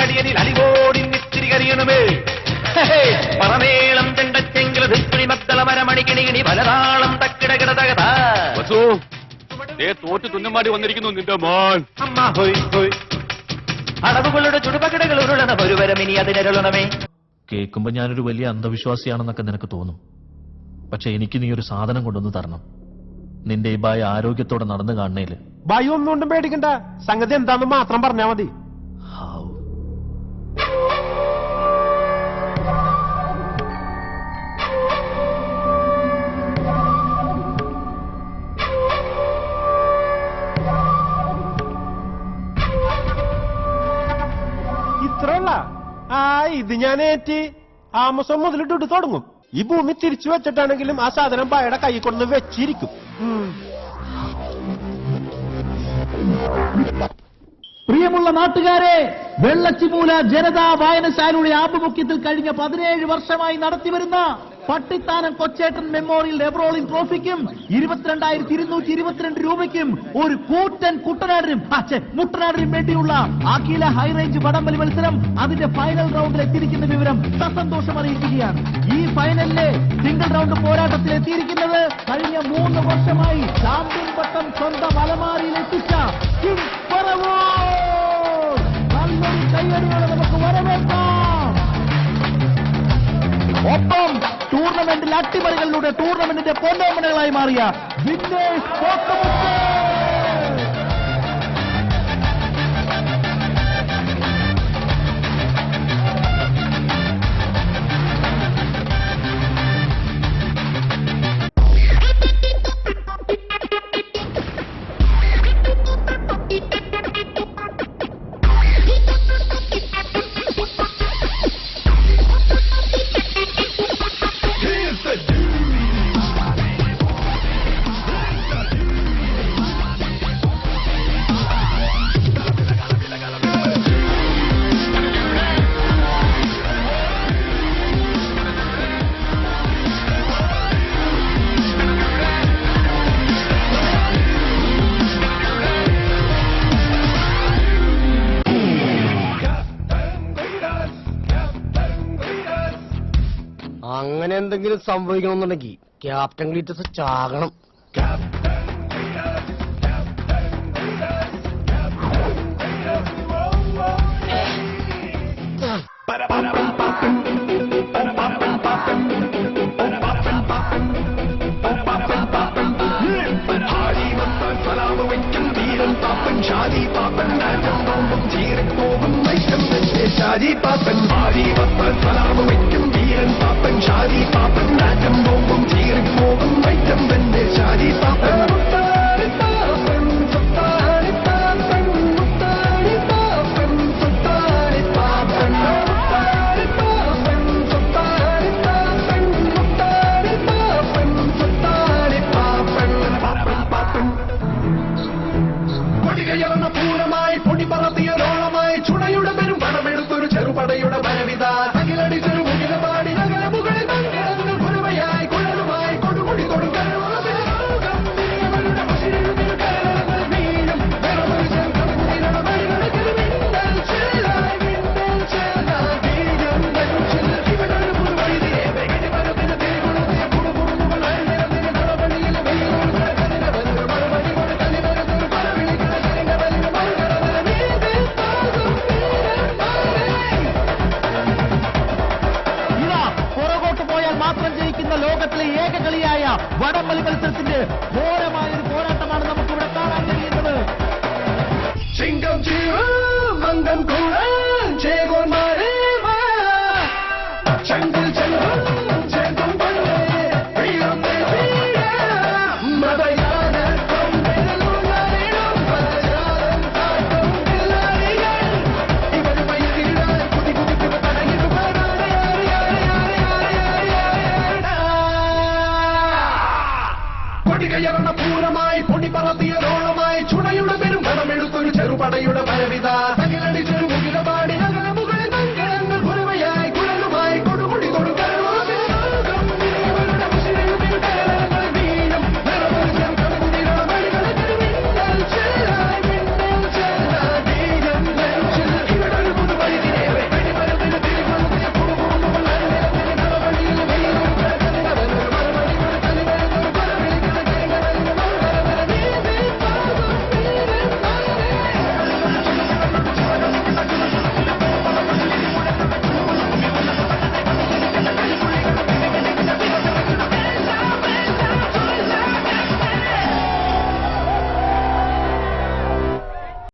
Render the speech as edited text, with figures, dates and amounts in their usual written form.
അടിയനിൽ അലിവോടി നിത്തിരി കരിയണമേ പറമേളം ചെണ്ടച്ചെങ്കില് ധിക്കിണി മദ്ദള മരമണികിണികിണി പലതാളം തക്കിടകിട തകതാ തോറ്റ് തുന്നമാടി വന്നിരിക്കുന്നു നിന്റെ മോൻ. അമ്മ ഹോയ് ഹോയ് അടവുകളുടെ ചുടുപകിടകൾ ഉരുളണ ഒരുവരം ഇനി അതിനരുളണമേ. കേൾക്കുമ്പോ ഞാനൊരു വലിയ അന്ധവിശ്വാസിയാണെന്നൊക്കെ നിനക്ക് തോന്നും. പക്ഷെ എനിക്ക് നീ ഒരു സാധനം കൊണ്ടൊന്ന് തരണം. നിന്റെ ഈ ബായ് ആരോഗ്യത്തോടെ നടന്നു കാണണേല്. ബായി ഒന്നുകൊണ്ടും പേടിക്കണ്ട, സംഗതി എന്താന്ന് മാത്രം പറഞ്ഞാ മതി. ഇത്രയുള്ള ഇത് ഞാൻ ഏറ്റി ആമസോൺ മുതലിട്ട് തുടങ്ങും. ഈ ഭൂമി തിരിച്ചു വെച്ചിട്ടാണെങ്കിലും ആ സാധനം ബായുടെ കൈ കൊണ്ട് വെച്ചിരിക്കും. പ്രിയമുള്ള നാട്ടുകാരെ, വെള്ളച്ചിമൂല ജനതാ വായനശാലയുടെ ആഭിമുഖ്യത്തിൽ കഴിഞ്ഞ 17 വർഷമായി നടത്തിവരുന്ന പട്ടിത്താനം കൊച്ചേട്ടൻ മെമ്മോറിയൽ എവറോളിംഗ് ട്രോഫിക്കും 22,222 രൂപയ്ക്കും ഒരു കൂറ്റൻ കുട്ടനാടിനും മുട്ടനാടിനും വേണ്ടിയുള്ള അഖില ഹൈറേഞ്ച് വടംവലി മത്സരം അതിന്റെ ഫൈനൽ റൗണ്ടിൽ എത്തിയിരിക്കുന്ന വിവരം സസന്തോഷം അറിയിക്കുകയാണ്. ഈ ഫൈനലിലെ സിംഗിൾ റൗണ്ട് പോരാട്ടത്തിൽ എത്തിയിരിക്കുന്നത് കഴിഞ്ഞ 3 വർഷമായി ചാമ്പ്യൻ പട്ടം സ്വന്തം അലമാരിയിൽ എത്തിച്ച കിങ് ഫറവോൺ. നല്ലൊരു കൈയടിയോടെ നമുക്ക് വരവേൽക്കാം. ഒപ്പം ടൂർണമെന്റിൽ അട്ടിമറികളിലൂടെ ടൂർണമെന്റിന്റെ പൊന്നോമനകളായി മാറിയ വിന്നേഴ്സ് കോട്ടമുക്ക്. അങ്ങനെ എന്തെങ്കിലും സംഭവിക്കണമെന്നുണ്ടെങ്കിൽ ക്യാപ്റ്റൻ ഗ്ലീറ്റസ് ചാകണം. ഷാജി പാപ്പൻ ഷാജി പാപ്പൻ സലാമ വയ്ക്കും വീരൻ പാപ്പൻ ഷാജി പാപ്പൻ നാറ്റം പോകും ചീറിപ്പോകും വൈറ്റം തന്നെ ഷാജി പാപ്പൻ. പൂരമായി പൊടി പറത്തിയ റോളമായി ചുണയുടെ പെരും പണമെടുത്തൊരു ചെറുപടയുടെ വരവിത അകിലടി ചെറുമുകില പാടി നഗര മുകളിൽ കുരുവയായി കുഴലുമായി കൊടുകൊടി കൊടുക്കാൻ ലോകത്തിലെ ഏക കളിയായ വടംവലി മത്സരത്തിന്റെ ഘോരമായൊരു പോരാട്ടമാണ് നമുക്കിവിടെ കാണാൻ കഴിയുന്നത്. ചിങ്കം മംഗം പൂരമായി പൊടി പറത്തിയ റോളമായി ചുണയുടെ പെരും പണമെടുത്തൊരു ചെറുപടയുടെ വരവിത